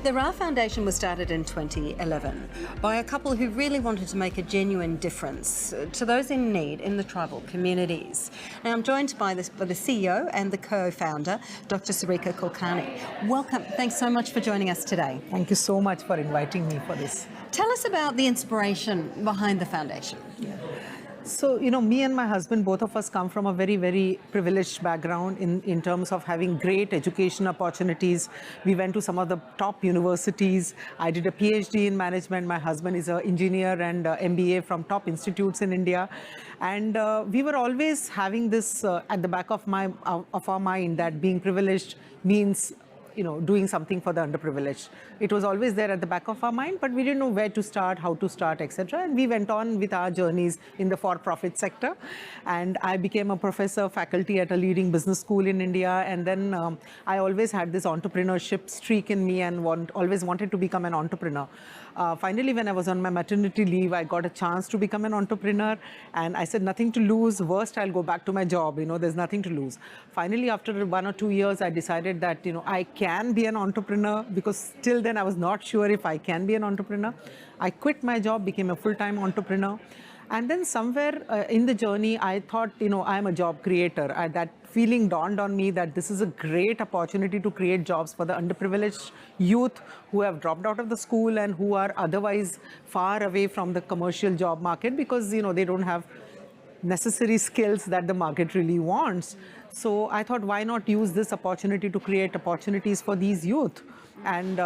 The Ra Foundation was started in 2011 by a couple who really wanted to make a genuine difference to those in need in the tribal communities. Now, I'm joined by the CEO and the co-founder, Dr. Sarika Kulkarni. Welcome. Thanks so much for joining us today. Thank you so much for inviting me for this. Tell us about the inspiration behind the foundation. So, me and my husband, both of us come from a very, very privileged background in terms of having great education opportunities. We went to some of the top universities. I did a PhD in management. My husband is an engineer and MBA from top institutes in India. And we were always having this at the back of our mind that being privileged means doing something for the underprivileged. It was always there at the back of our mind, but we didn't know where to start, how to start, etc. And we went on with our journeys in the for-profit sector. And I became a professor, faculty at a leading business school in India. And then I always had this entrepreneurship streak in me and always wanted to become an entrepreneur. Finally, when I was on my maternity leave, I got a chance to become an entrepreneur. And I said, nothing to lose. Worst, I'll go back to my job. There's nothing to lose. Finally, after 1 or 2 years, I decided that, I can be an entrepreneur, because till then I was not sure if I can be an entrepreneur. I quit my job, became a full-time entrepreneur. And then somewhere in the journey, I thought, I'm a job creator. That feeling dawned on me that this is a great opportunity to create jobs for the underprivileged youth who have dropped out of the school and who are otherwise far away from the commercial job market because, they don't have necessary skills that the market really wants. So I thought, why not use this opportunity to create opportunities for these youth? And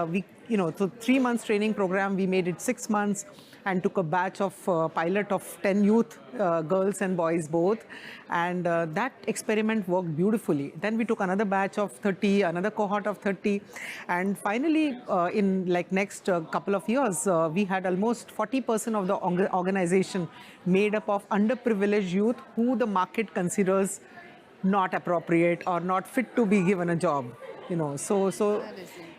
so 3 months training program, we made it 6 months and took a batch of pilot of 10 youth, girls and boys both. And that experiment worked beautifully. Then we took another batch of 30, another cohort of 30. And finally, in next couple of years, we had almost 40% of the organization made up of underprivileged youth who the market considers not appropriate or not fit to be given a job.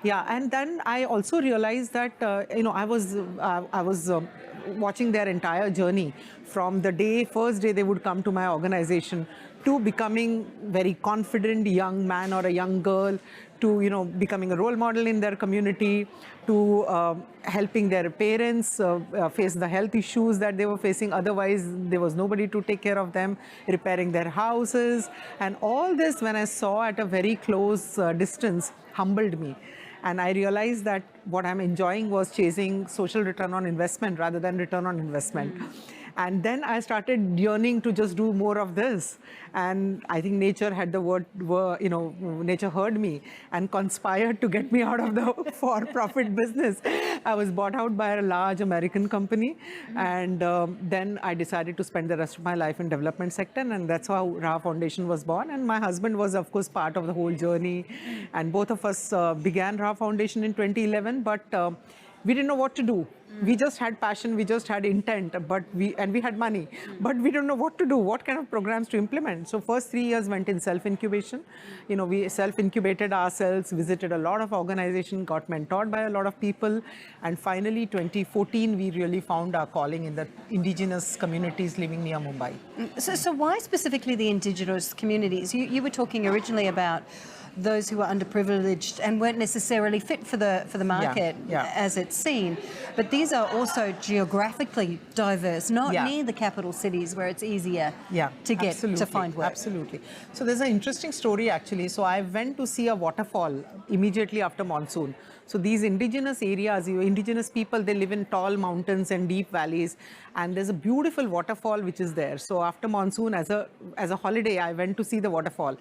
Yeah. And then I also realized that I was watching their entire journey from the first day they would come to my organization to becoming very confident young man or a young girl, to becoming a role model in their community, to helping their parents face the health issues that they were facing. Otherwise, there was nobody to take care of them, repairing their houses. And all this, when I saw at a very close distance, humbled me. And I realized that what I'm enjoying was chasing social return on investment rather than return on investment. And then I started yearning to just do more of this. And I think nature had nature heard me and conspired to get me out of the for-profit business. I was bought out by a large American company. And then I decided to spend the rest of my life in development sector. And that's how Ra Foundation was born. And my husband was, of course, part of the whole journey. And both of us began Ra Foundation in 2011. But we didn't know what to do. We just had passion, we just had intent, we had money, but we don't know what to do, what kind of programs to implement. So first 3 years went in self-incubation. We self-incubated ourselves, visited a lot of organizations, got mentored by a lot of people. And finally, 2014, we really found our calling in the indigenous communities living near Mumbai. So why specifically the indigenous communities? You were talking originally about those who are underprivileged and weren't necessarily fit for the market as it's seen. But these are also geographically diverse, not near the capital cities where it's easier to get to find work. Absolutely. So there's an interesting story actually. So I went to see a waterfall immediately after monsoon. So these indigenous areas, indigenous people, they live in tall mountains and deep valleys. And there's a beautiful waterfall which is there. So after monsoon, as a holiday, I went to see the waterfall.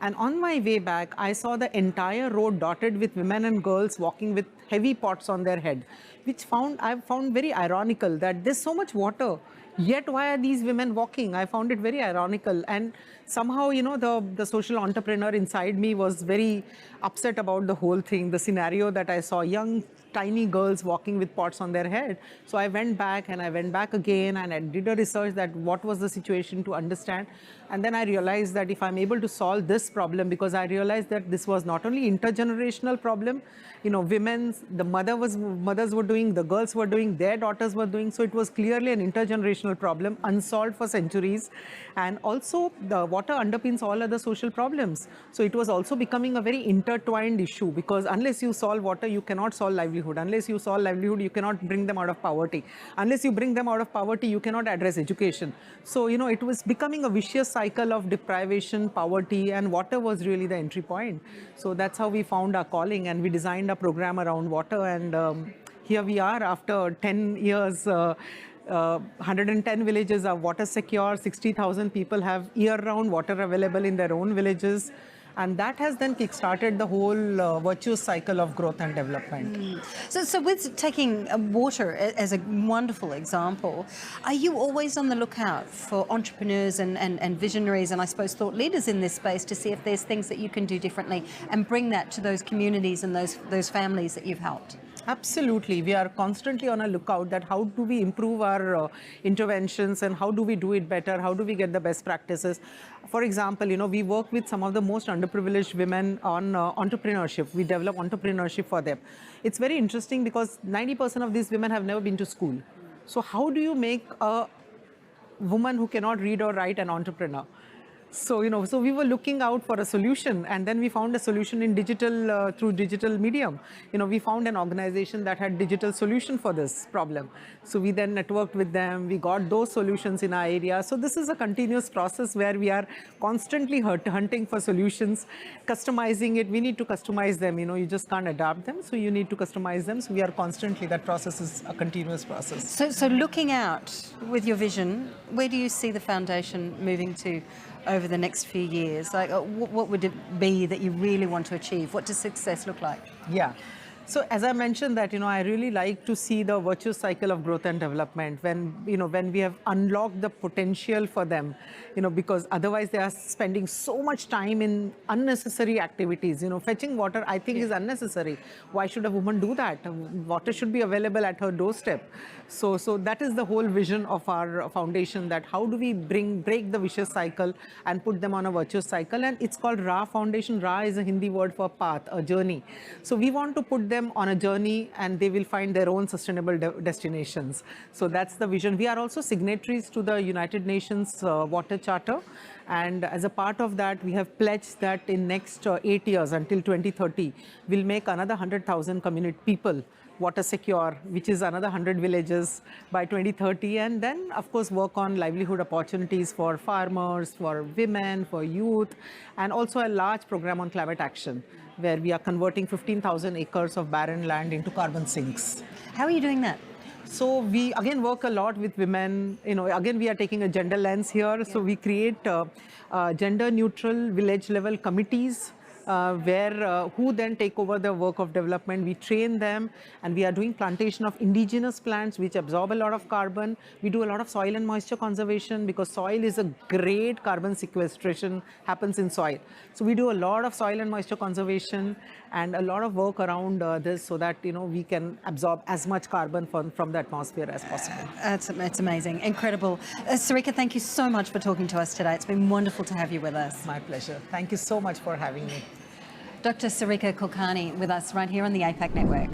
And on my way back, I saw the entire road dotted with women and girls walking with heavy pots on their head, which I found very ironical that there's so much water, yet why are these women walking? I found it very ironical. And somehow, the social entrepreneur inside me was very upset about the whole thing, the scenario that I saw, young tiny girls walking with pots on their head. So I went back and I went back again and I did a research that what was the situation to understand. And then I realized that if I'm able to solve this problem, because I realized that this was not only intergenerational problem, the mothers were doing, the girls were doing, their daughters were doing. So it was clearly an intergenerational problem, unsolved for centuries. And also the water underpins all other social problems. So it was also becoming a very intertwined issue, because unless you solve water, you cannot solve livelihood. Unless you solve livelihood, you cannot bring them out of poverty. Unless you bring them out of poverty, you cannot address education. So, it was becoming a vicious cycle of deprivation, poverty, and water was really the entry point. So that's how we found our calling, and we designed a program around water. And here we are after 10 years. 110 villages are water secure, 60,000 people have year-round water available in their own villages. And that has then kick-started the whole virtuous cycle of growth and development. So with taking water as a wonderful example, are you always on the lookout for entrepreneurs and visionaries and I suppose thought leaders in this space to see if there's things that you can do differently and bring that to those communities and those families that you've helped? Absolutely. We are constantly on a lookout that how do we improve our interventions and how do we do it better? How do we get the best practices? For example, we work with some of the most underprivileged women on entrepreneurship. We develop entrepreneurship for them. It's very interesting because 90% of these women have never been to school. So how do you make a woman who cannot read or write an entrepreneur? So, so we were looking out for a solution, and then we found a solution in digital, through digital medium. We found an organization that had digital solution for this problem. So we then networked with them, we got those solutions in our area. So this is a continuous process where we are constantly hunting for solutions, customizing it. We need to customize them, you just can't adapt them. So you need to customize them. So we are constantly, that process is a continuous process. So looking out with your vision, where do you see the foundation moving to over the next few years? Like, what would it be that you really want to achieve? What does success look like? Yeah. So as I mentioned that, I really like to see the virtuous cycle of growth and development when, when we have unlocked the potential for them, because otherwise they are spending so much time in unnecessary activities. Fetching water, I think, is unnecessary. Why should a woman do that? Water should be available at her doorstep. So that is the whole vision of our foundation, that how do we break the vicious cycle and put them on a virtuous cycle. And it's called Ra Foundation. Ra is a Hindi word for path, a journey. So we want to put them on a journey and they will find their own sustainable destinations. So that's the vision. We are also signatories to the United Nations Water Charter. And as a part of that, we have pledged that in next 8 years until 2030, we'll make another 100,000 community people water secure, which is another 100 villages by 2030. And then, of course, work on livelihood opportunities for farmers, for women, for youth, and also a large program on climate action, where we are converting 15,000 acres of barren land into carbon sinks. How are you doing that? So we again work a lot with women. Again, we are taking a gender lens here. Yeah. So we create gender neutral village level committees who then take over the work of development. We train them, and we are doing plantation of indigenous plants which absorb a lot of carbon. We do a lot of soil and moisture conservation, because soil is a great carbon sequestration happens in soil. So we do a lot of soil and moisture conservation and a lot of work around this, so that we can absorb as much carbon from the atmosphere as possible. That's amazing, incredible. Sarika, thank you so much for talking to us today. It's been wonderful to have you with us. My pleasure. Thank you so much for having me. Dr. Sarika Kulkarni with us right here on the APAC Network.